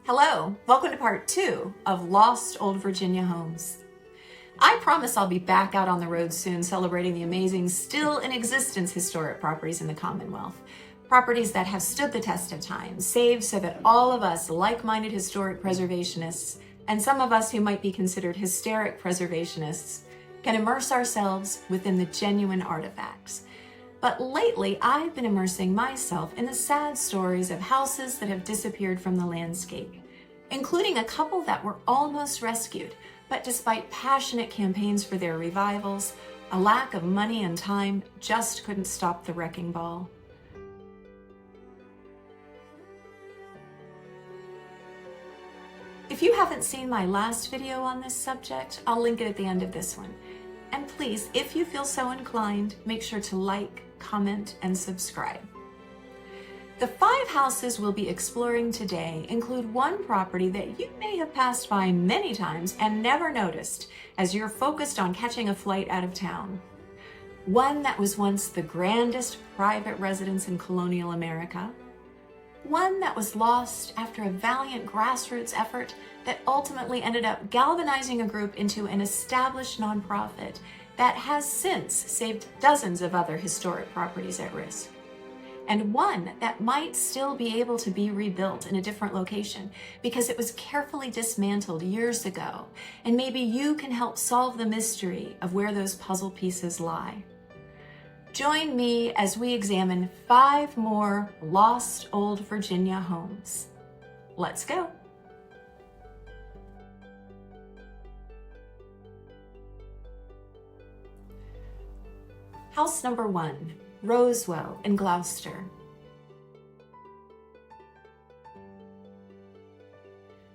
Hello, welcome to part 2 of Lost Old Virginia Homes. I promise I'll be back out on the road soon celebrating the amazing still in existence historic properties in the Commonwealth. Properties that have stood the test of time, saved so that all of us like-minded historic preservationists and some of us who might be considered hysteric preservationists can immerse ourselves within the genuine artifacts. But lately, I've been immersing myself in the sad stories of houses that have disappeared from the landscape, including a couple that were almost rescued, but despite passionate campaigns for their revivals, a lack of money and time just couldn't stop the wrecking ball. If you haven't seen my last video on this subject, I'll link it at the end of this one. And please, if you feel so inclined, make sure to like, comment, and subscribe. The 5 houses we'll be exploring today include one property that you may have passed by many times and never noticed as you're focused on catching a flight out of town. One that was once the grandest private residence in colonial America. One that was lost after a valiant grassroots effort that ultimately ended up galvanizing a group into an established nonprofit that has since saved dozens of other historic properties at risk. And one that might still be able to be rebuilt in a different location because it was carefully dismantled years ago, and maybe you can help solve the mystery of where those puzzle pieces lie. Join me as we examine 5 more lost old Virginia homes. Let's go. House number 1, Rosewell in Gloucester.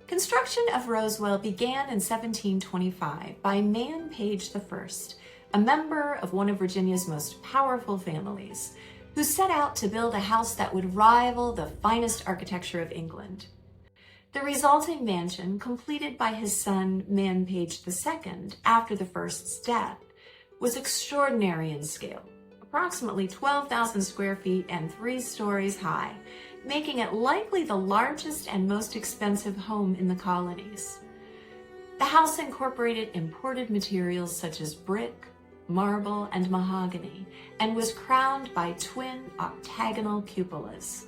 Construction of Rosewell began in 1725 by Man Page I, a member of one of Virginia's most powerful families, who set out to build a house that would rival the finest architecture of England. The resulting mansion, completed by his son Man Page II after the first's death, was extraordinary in scale, approximately 12,000 square feet and 3 stories high, making it likely the largest and most expensive home in the colonies. The house incorporated imported materials such as brick, marble, and mahogany, and was crowned by twin octagonal cupolas.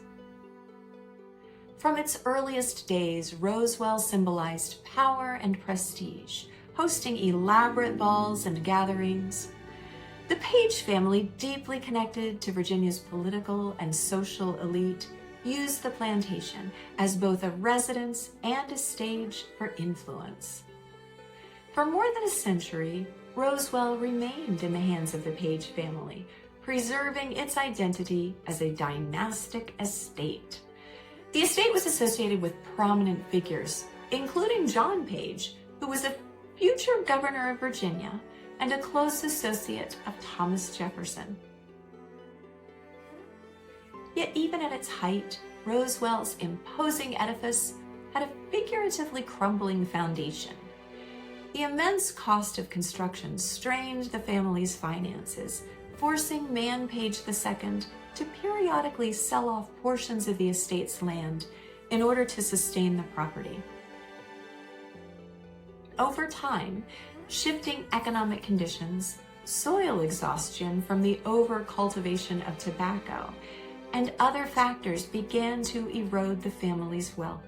From its earliest days, Rosewell symbolized power and prestige, hosting elaborate balls and gatherings. The Page family, deeply connected to Virginia's political and social elite, used the plantation as both a residence and a stage for influence. For more than a century, Rosewell remained in the hands of the Page family, preserving its identity as a dynastic estate. The estate was associated with prominent figures, including John Page, who was a future governor of Virginia and a close associate of Thomas Jefferson. Yet even at its height, Rosewell's imposing edifice had a figuratively crumbling foundation. The immense cost of construction strained the family's finances, forcing Man Page II to periodically sell off portions of the estate's land in order to sustain the property. Over time, shifting economic conditions, soil exhaustion from the over-cultivation of tobacco, and other factors began to erode the family's wealth.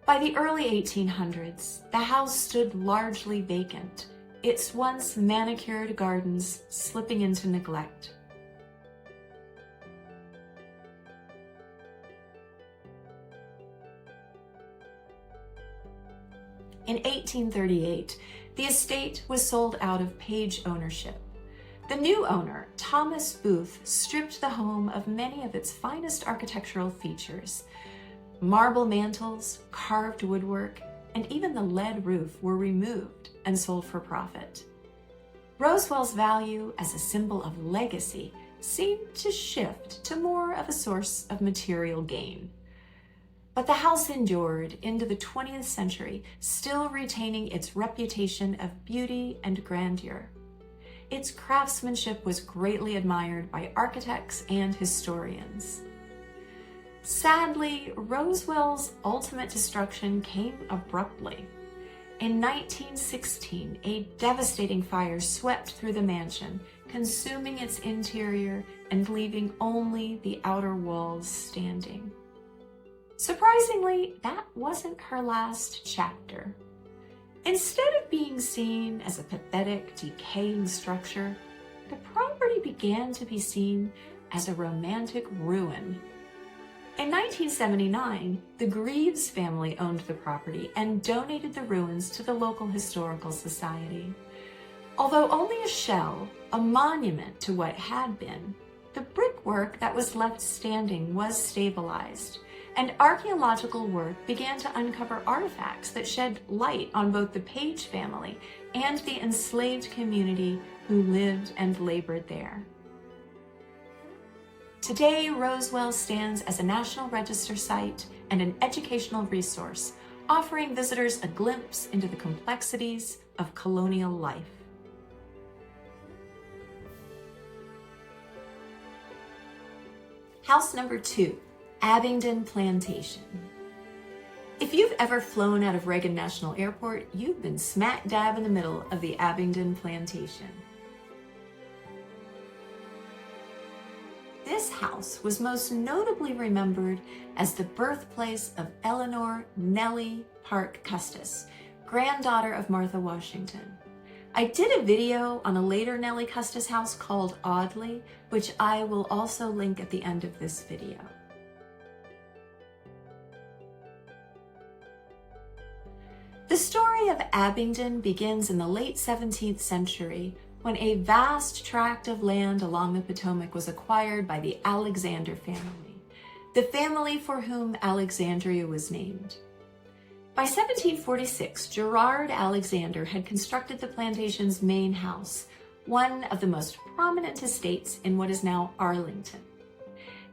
By the early 1800s, the house stood largely vacant, its once manicured gardens slipping into neglect. In 1838, the estate was sold out of Page ownership. The new owner, Thomas Booth, stripped the home of many of its finest architectural features. Marble mantels, carved woodwork, and even the lead roof were removed and sold for profit. Rosewell's value as a symbol of legacy seemed to shift to more of a source of material gain. But the house endured into the 20th century, still retaining its reputation of beauty and grandeur. Its craftsmanship was greatly admired by architects and historians. Sadly, Rosewell's ultimate destruction came abruptly. In 1916, a devastating fire swept through the mansion, consuming its interior and leaving only the outer walls standing. Surprisingly, that wasn't her last chapter. Instead of being seen as a pathetic, decaying structure, the property began to be seen as a romantic ruin. In 1979, the Greaves family owned the property and donated the ruins to the local historical society. Although only a shell, a monument to what had been, the brickwork that was left standing was stabilized, and archaeological work began to uncover artifacts that shed light on both the Page family and the enslaved community who lived and labored there. Today, Rosewell stands as a National Register site and an educational resource, offering visitors a glimpse into the complexities of colonial life. House number 2, Abingdon Plantation. If you've ever flown out of Reagan National Airport, you've been smack dab in the middle of the Abingdon Plantation. This house was most notably remembered as the birthplace of Eleanor Nellie Parke Custis, granddaughter of Martha Washington. I did a video on a later Nellie Custis house called Audley, which I will also link at the end of this video. The story of Abingdon begins in the late 17th century when a vast tract of land along the Potomac was acquired by the Alexander family, the family for whom Alexandria was named. By 1746, Gerard Alexander had constructed the plantation's main house, one of the most prominent estates in what is now Arlington.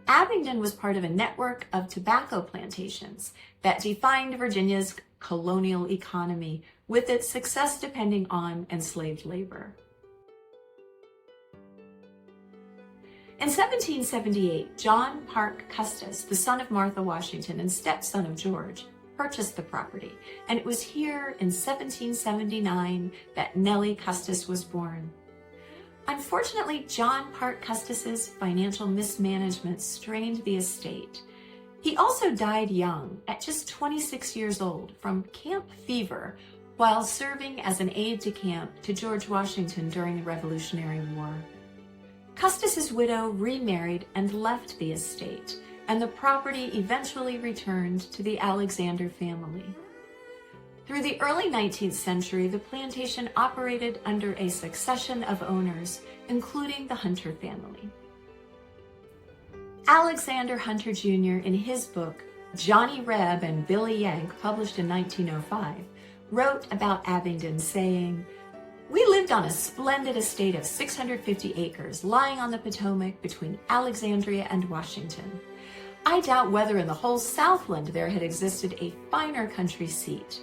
Abingdon was part of a network of tobacco plantations that defined Virginia's colonial economy, with its success depending on enslaved labor. In 1778, John Parke Custis, the son of Martha Washington and stepson of George, purchased the property, and it was here in 1779 that Nellie Custis was born. Unfortunately, John Parke Custis's financial mismanagement strained the estate. He also died young, at just 26 years old, from camp fever while serving as an aide-de-camp to George Washington during the Revolutionary War. Custis's widow remarried and left the estate, and the property eventually returned to the Alexander family. Through the early 19th century, the plantation operated under a succession of owners, including the Hunter family. Alexander Hunter Jr., in his book, Johnny Reb and Billy Yank, published in 1905, wrote about Abingdon, saying, "We lived on a splendid estate of 650 acres lying on the Potomac between Alexandria and Washington. I doubt whether in the whole Southland there had existed a finer country seat.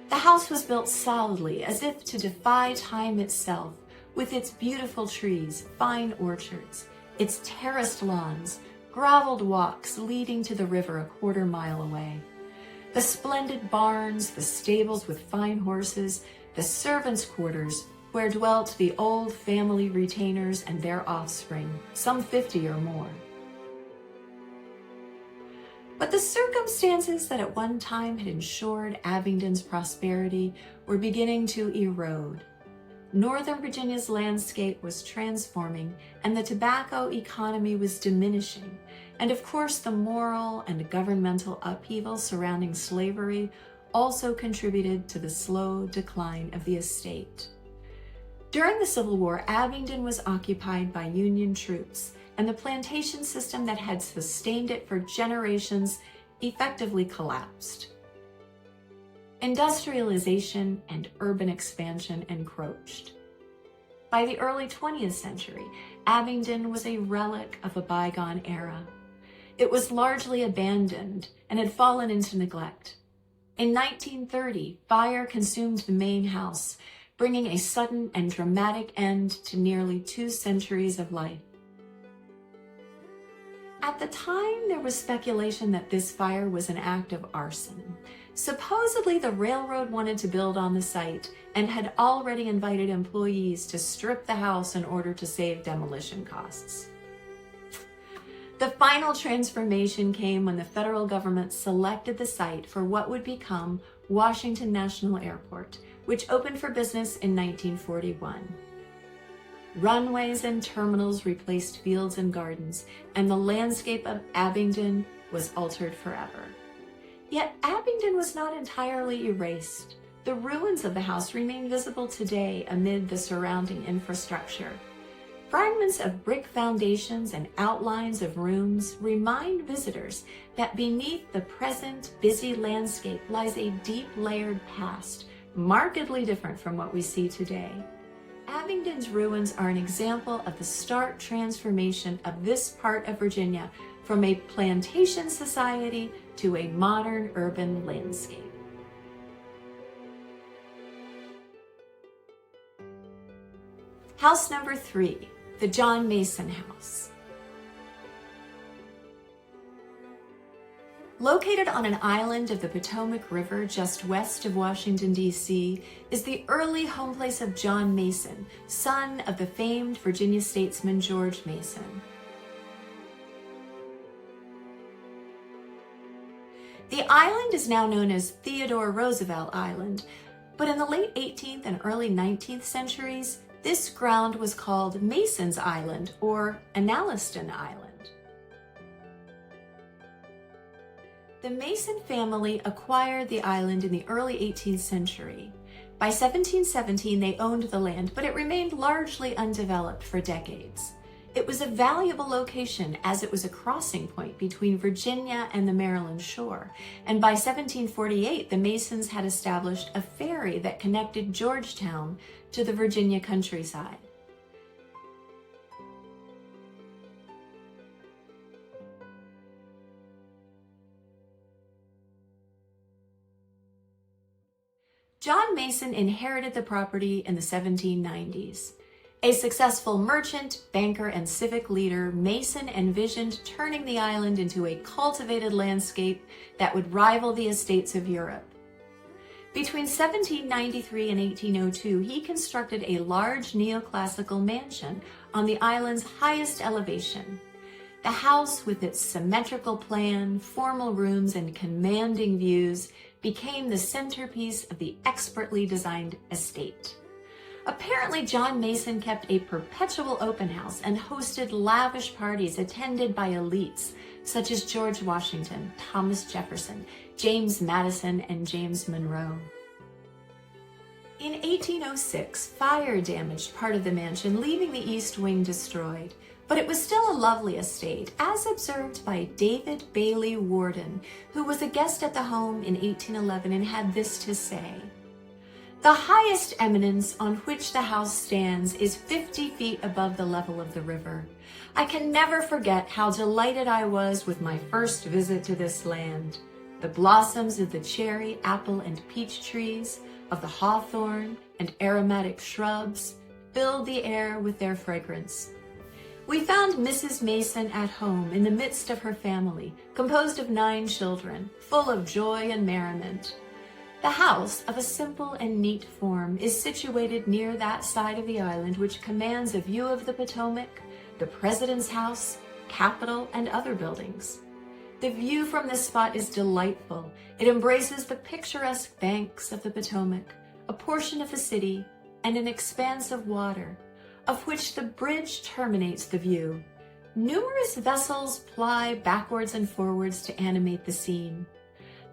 The house was built solidly, as if to defy time itself, with its beautiful trees, fine orchards, its terraced lawns, graveled walks leading to the river a quarter-mile away. The splendid barns, the stables with fine horses, the servants' quarters, where dwelt the old family retainers and their offspring, some 50 or more." But the circumstances that at one time had ensured Abingdon's prosperity were beginning to erode. Northern Virginia's landscape was transforming, and the tobacco economy was diminishing, and of course the moral and governmental upheaval surrounding slavery also contributed to the slow decline of the estate. During the Civil War, Abingdon was occupied by Union troops, and the plantation system that had sustained it for generations effectively collapsed. Industrialization and urban expansion encroached. By the early 20th century, Abingdon was a relic of a bygone era. It was largely abandoned and had fallen into neglect. In 1930, fire consumed the main house, bringing a sudden and dramatic end to nearly 2 centuries of life. At the time, there was speculation that this fire was an act of arson. Supposedly, the railroad wanted to build on the site and had already invited employees to strip the house in order to save demolition costs. The final transformation came when the federal government selected the site for what would become Washington National Airport, which opened for business in 1941. Runways and terminals replaced fields and gardens, and the landscape of Abingdon was altered forever. Yet Abingdon was not entirely erased. The ruins of the house remain visible today amid the surrounding infrastructure. Fragments of brick foundations and outlines of rooms remind visitors that beneath the present busy landscape lies a deep layered past, markedly different from what we see today. Abingdon's ruins are an example of the stark transformation of this part of Virginia from a plantation society to a modern urban landscape. House number 3, the John Mason House. Located on an island of the Potomac River just west of Washington, D.C., is the early homeplace of John Mason, son of the famed Virginia statesman George Mason. The island is now known as Theodore Roosevelt Island, but in the late 18th and early 19th centuries, this ground was called Mason's Island or Analiston Island. The Mason family acquired the island in the early 18th century. By 1717, they owned the land, but it remained largely undeveloped for decades. It was a valuable location as it was a crossing point between Virginia and the Maryland shore, and by 1748, the Masons had established a ferry that connected Georgetown to the Virginia countryside. John Mason inherited the property in the 1790s. A successful merchant, banker, and civic leader, Mason envisioned turning the island into a cultivated landscape that would rival the estates of Europe. Between 1793 and 1802, he constructed a large neoclassical mansion on the island's highest elevation. The house, with its symmetrical plan, formal rooms, and commanding views, became the centerpiece of the expertly designed estate. Apparently, John Mason kept a perpetual open house and hosted lavish parties attended by elites such as George Washington, Thomas Jefferson, James Madison, and James Monroe. In 1806, fire damaged part of the mansion, leaving the east wing destroyed, but it was still a lovely estate, as observed by David Bailey Warden, who was a guest at the home in 1811 and had this to say: "The highest eminence on which the house stands is 50 feet above the level of the river. I can never forget how delighted I was with my first visit to this land. The blossoms of the cherry, apple, and peach trees, of the hawthorn and aromatic shrubs, filled the air with their fragrance. We found Mrs. Mason at home in the midst of her family, composed of 9 children, full of joy and merriment. The house, of a simple and neat form, is situated near that side of the island which commands a view of the Potomac, the President's House, Capitol, and other buildings. The view from this spot is delightful. It embraces the picturesque banks of the Potomac, a portion of the city, and an expanse of water, of which the bridge terminates the view. Numerous vessels ply backwards and forwards to animate the scene.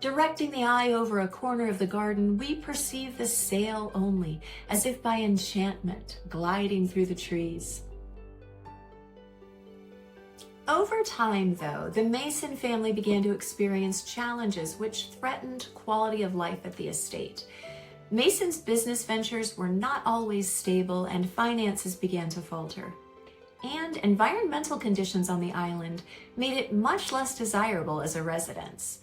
Directing the eye over a corner of the garden, we perceive the sail only, as if by enchantment, gliding through the trees." Over time, though, the Mason family began to experience challenges which threatened quality of life at the estate. Mason's business ventures were not always stable, and finances began to falter. And environmental conditions on the island made it much less desirable as a residence.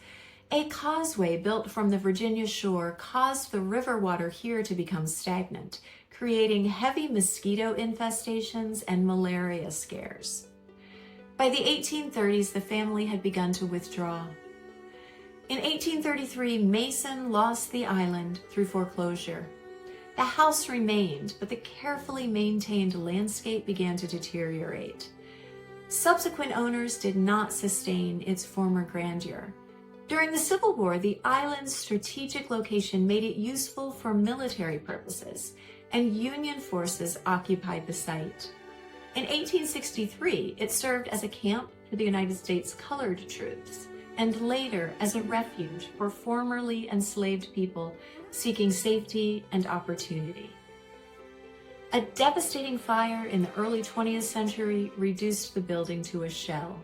A causeway built from the Virginia shore caused the river water here to become stagnant, creating heavy mosquito infestations and malaria scares. By the 1830s, the family had begun to withdraw. In 1833, Mason lost the island through foreclosure. The house remained, but the carefully maintained landscape began to deteriorate. Subsequent owners did not sustain its former grandeur. During the Civil War, the island's strategic location made it useful for military purposes, and Union forces occupied the site. In 1863, it served as a camp for the United States colored troops, and later as a refuge for formerly enslaved people seeking safety and opportunity. A devastating fire in the early 20th century reduced the building to a shell.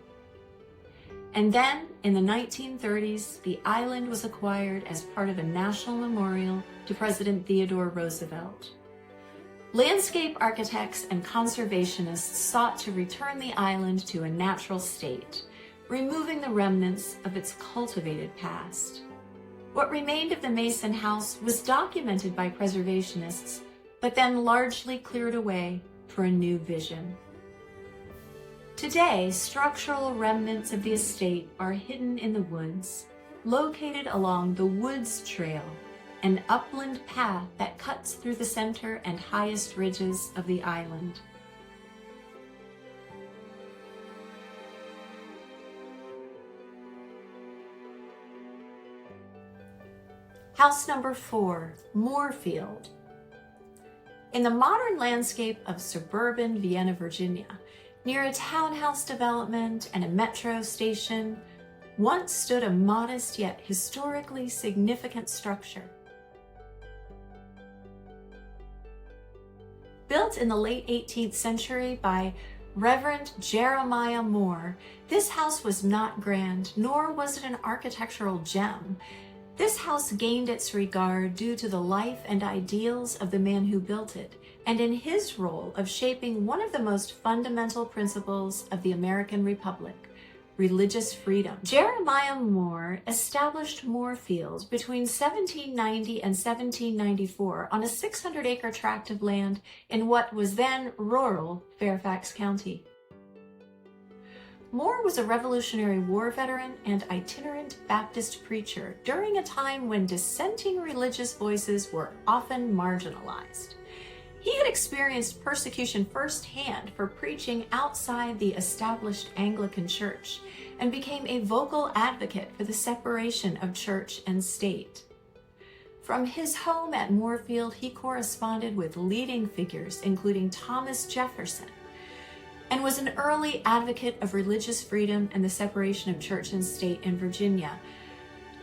And then, in the 1930s, the island was acquired as part of a national memorial to President Theodore Roosevelt. Landscape architects and conservationists sought to return the island to a natural state, removing the remnants of its cultivated past. What remained of the Mason house was documented by preservationists, but then largely cleared away for a new vision. Today, structural remnants of the estate are hidden in the woods, located along the Woods Trail, an upland path that cuts through the center and highest ridges of the island. House number 4, Morefield. In the modern landscape of suburban Vienna, Virginia, near a townhouse development and a metro station, once stood a modest yet historically significant structure. Built in the late 18th century by Reverend Jeremiah Moore, this house was not grand, nor was it an architectural gem. This house gained its regard due to the life and ideals of the man who built it, and in his role of shaping one of the most fundamental principles of the American Republic, religious freedom. Jeremiah Moore established Morefield between 1790 and 1794 on a 600-acre tract of land in what was then rural Fairfax County. Moore was a Revolutionary War veteran and itinerant Baptist preacher during a time when dissenting religious voices were often marginalized. He had experienced persecution firsthand for preaching outside the established Anglican Church and became a vocal advocate for the separation of church and state. From his home at Morefield, he corresponded with leading figures including Thomas Jefferson, and was an early advocate of religious freedom and the separation of church and state in Virginia.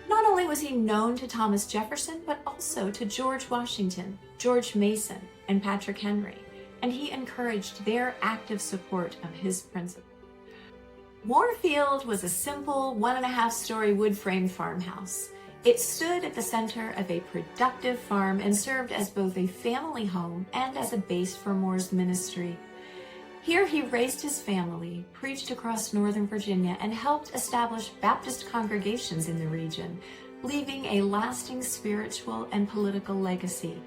Not only was he known to Thomas Jefferson, but also to George Washington, George Mason, and Patrick Henry, and he encouraged their active support of his principles. Morefield was a simple 1.5-story wood-framed farmhouse. It stood at the center of a productive farm and served as both a family home and as a base for Moore's ministry. Here he raised his family, preached across Northern Virginia, and helped establish Baptist congregations in the region, leaving a lasting spiritual and political legacy.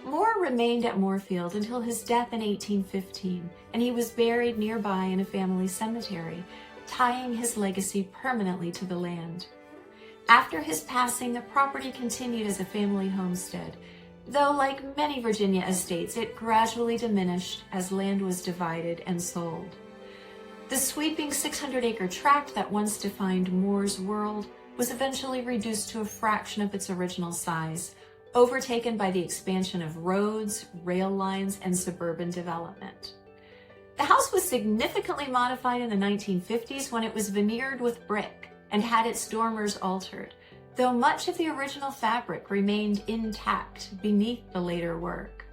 Moore remained at Morefield until his death in 1815, and he was buried nearby in a family cemetery, tying his legacy permanently to the land. After his passing, the property continued as a family homestead, though like many Virginia estates, it gradually diminished as land was divided and sold. The sweeping 600-acre tract that once defined Moore's world was eventually reduced to a fraction of its original size, overtaken by the expansion of roads, rail lines, and suburban development. The house was significantly modified in the 1950s when it was veneered with brick and had its dormers altered, though much of the original fabric remained intact beneath the later work.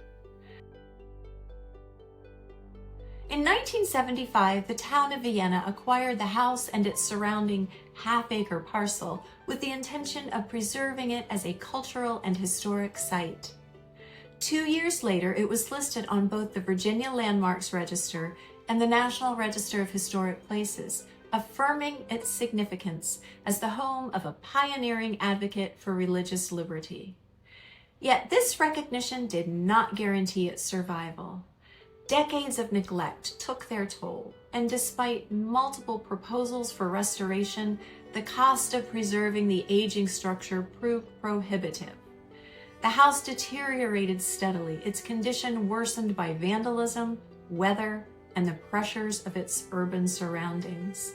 In 1975, the town of Vienna acquired the house and its surrounding half-acre parcel with the intention of preserving it as a cultural and historic site. 2 years later, it was listed on both the Virginia Landmarks Register and the National Register of Historic Places, affirming its significance as the home of a pioneering advocate for religious liberty. Yet this recognition did not guarantee its survival. Decades of neglect took their toll, and despite multiple proposals for restoration, the cost of preserving the aging structure proved prohibitive. The house deteriorated steadily, its condition worsened by vandalism, weather, and the pressures of its urban surroundings.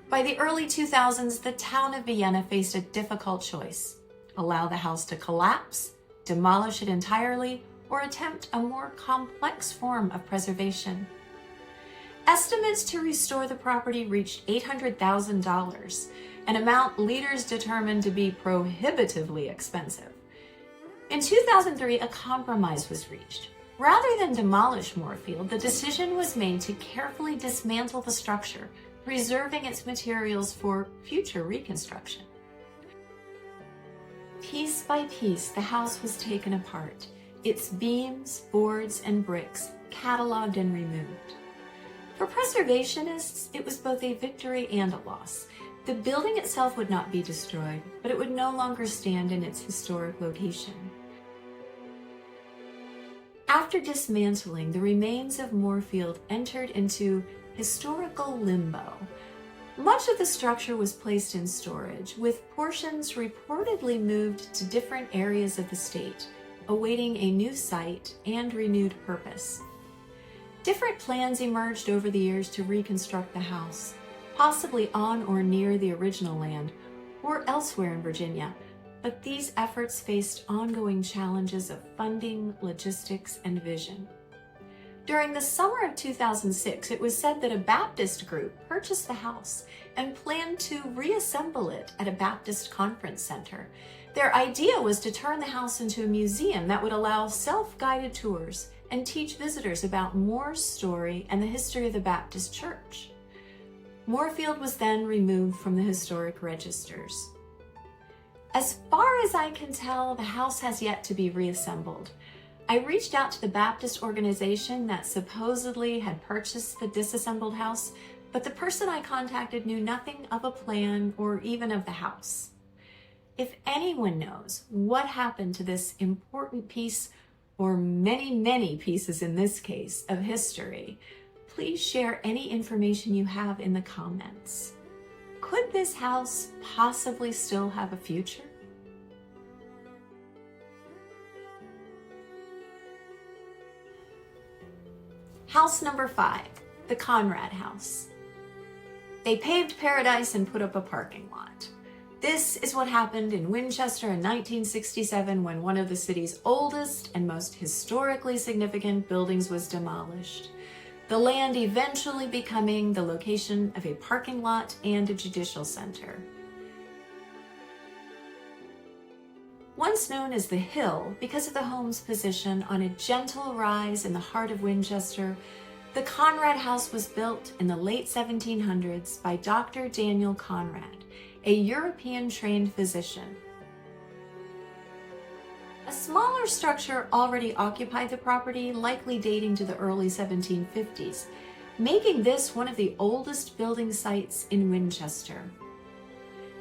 By the early 2000s, the town of Vienna faced a difficult choice: allow the house to collapse, demolish it entirely, or attempt a more complex form of preservation. Estimates to restore the property reached $800,000, an amount leaders determined to be prohibitively expensive. In 2003, a compromise was reached. Rather than demolish Morefield, the decision was made to carefully dismantle the structure, preserving its materials for future reconstruction. Piece by piece, the house was taken apart, its beams, boards, and bricks cataloged and removed. For preservationists, it was both a victory and a loss. The building itself would not be destroyed, but it would no longer stand in its historic location. After dismantling, the remains of Morefield entered into historical limbo. Much of the structure was placed in storage, with portions reportedly moved to different areas of the state, awaiting a new site and renewed purpose. Different plans emerged over the years to reconstruct the house, possibly on or near the original land, or elsewhere in Virginia, but these efforts faced ongoing challenges of funding, logistics, and vision. During the summer of 2006, it was said that a Baptist group purchased the house and planned to reassemble it at a Baptist conference center. Their idea was to turn the house into a museum that would allow self-guided tours and teach visitors about Moore's story and the history of the Baptist Church. Morefield was then removed from the historic registers. As far as I can tell, the house has yet to be reassembled. I reached out to the Baptist organization that supposedly had purchased the disassembled house, but the person I contacted knew nothing of a plan or even of the house. If anyone knows what happened to this important piece, or many pieces in this case, of history, please share any information you have in the comments. Could this house possibly still have a future? House number 5, the Conrad House. They paved paradise and put up a parking lot. This is what happened in Winchester in 1967 when one of the city's oldest and most historically significant buildings was demolished, the land eventually becoming the location of a parking lot and a judicial center. Once known as the Hill because of the home's position on a gentle rise in the heart of Winchester, the Conrad House was built in the late 1700s by Dr. Daniel Conrad, a European-trained physician. A smaller structure already occupied the property, likely dating to the early 1750s, making this one of the oldest building sites in Winchester.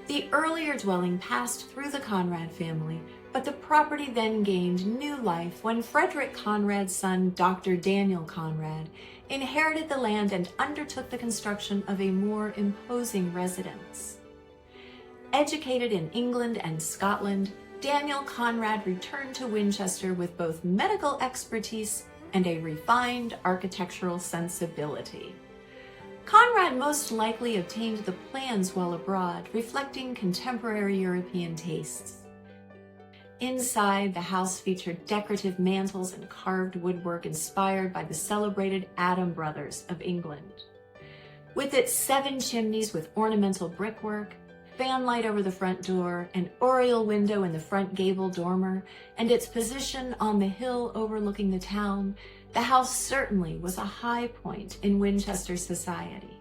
The earlier dwelling passed through the Conrad family, but the property then gained new life when Frederick Conrad's son, Dr. Daniel Conrad, inherited the land and undertook the construction of a more imposing residence. Educated in England and Scotland, Daniel Conrad returned to Winchester with both medical expertise and a refined architectural sensibility. Conrad most likely obtained the plans while abroad, reflecting contemporary European tastes. Inside, the house featured decorative mantels and carved woodwork inspired by the celebrated Adam brothers of England. With its 7 chimneys with ornamental brickwork, fanlight over the front door, an oriel window in the front gable dormer, and its position on the hill overlooking the town, the house certainly was a high point in Winchester society.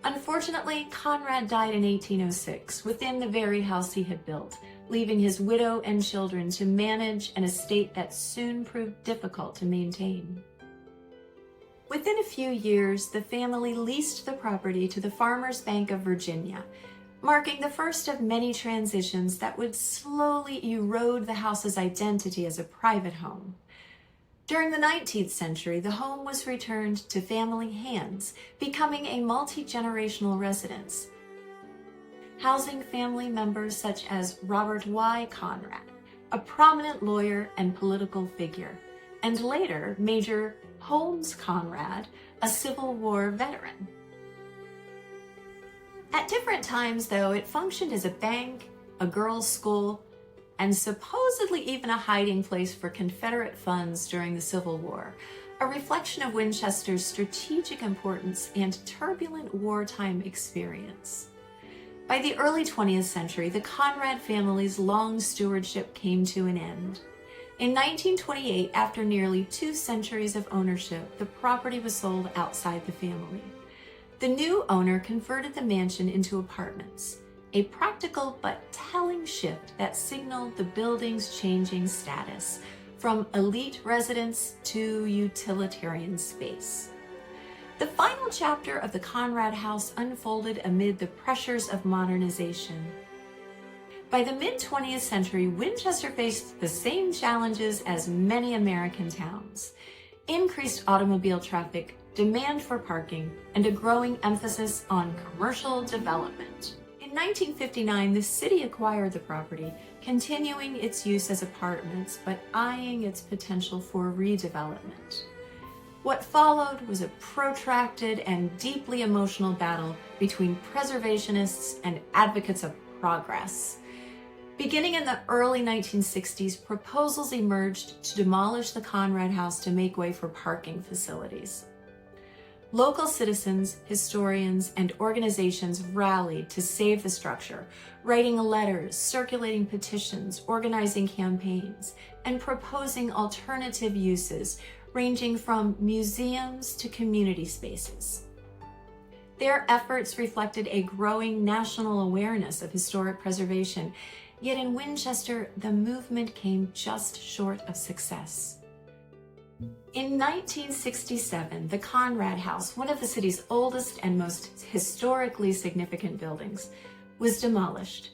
Unfortunately, Conrad died in 1806 within the very house he had built, leaving his widow and children to manage an estate that soon proved difficult to maintain. Within a few years, the family leased the property to the Farmers Bank of Virginia, marking the first of many transitions that would slowly erode the house's identity as a private home. During the 19th century, the home was returned to family hands, becoming a multi-generational residence, housing family members such as Robert Y. Conrad, a prominent lawyer and political figure, and later Major Holmes Conrad, a Civil War veteran. At different times, though, it functioned as a bank, a girls' school, and supposedly even a hiding place for Confederate funds during the Civil War, a reflection of Winchester's strategic importance and turbulent wartime experience. By the early 20th century, the Conrad family's long stewardship came to an end. In 1928, after nearly 2 centuries of ownership, the property was sold outside the family. The new owner converted the mansion into apartments, a practical but telling shift that signaled the building's changing status from elite residence to utilitarian space. The final chapter of the Conrad House unfolded amid the pressures of modernization. By the mid-20th century, Winchester faced the same challenges as many American towns: increased automobile traffic, demand for parking, and a growing emphasis on commercial development. In 1959, the city acquired the property, continuing its use as apartments, but eyeing its potential for redevelopment. What followed was a protracted and deeply emotional battle between preservationists and advocates of progress. Beginning in the early 1960s, proposals emerged to demolish the Conrad House to make way for parking facilities. Local citizens, historians, and organizations rallied to save the structure, writing letters, circulating petitions, organizing campaigns, and proposing alternative uses ranging from museums to community spaces. Their efforts reflected a growing national awareness of historic preservation, yet in Winchester, the movement came just short of success. In 1967, the Conrad House, one of the city's oldest and most historically significant buildings, was demolished.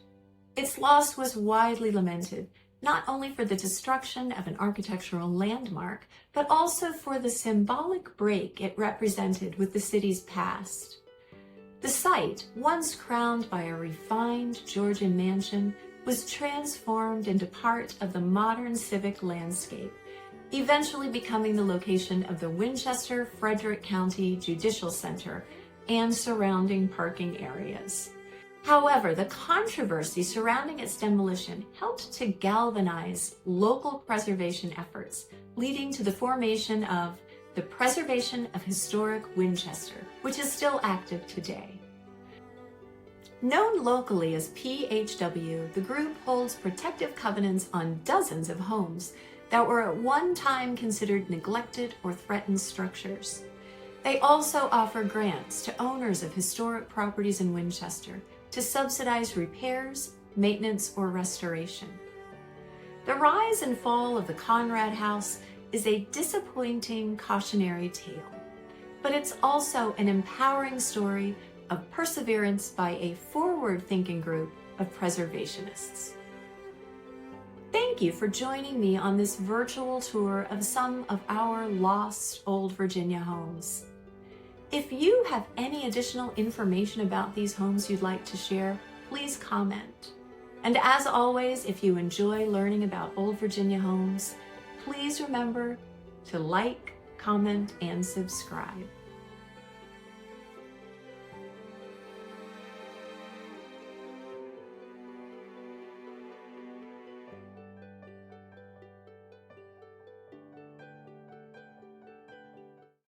Its loss was widely lamented, not only for the destruction of an architectural landmark, but also for the symbolic break it represented with the city's past. The site, once crowned by a refined Georgian mansion, was transformed into part of the modern civic landscape, eventually becoming the location of the Winchester-Frederick County Judicial Center and surrounding parking areas. However, the controversy surrounding its demolition helped to galvanize local preservation efforts, leading to the formation of the Preservation of Historic Winchester, which is still active today. Known locally as PHW, the group holds protective covenants on dozens of homes that were at one time considered neglected or threatened structures. They also offer grants to owners of historic properties in Winchester to subsidize repairs, maintenance, or restoration. The rise and fall of the Conrad House is a disappointing cautionary tale, but it's also an empowering story of perseverance by a forward-thinking group of preservationists. Thank you for joining me on this virtual tour of some of our lost Old Virginia homes. If you have any additional information about these homes you'd like to share, please comment. And as always, if you enjoy learning about Old Virginia homes, please remember to like, comment, and subscribe.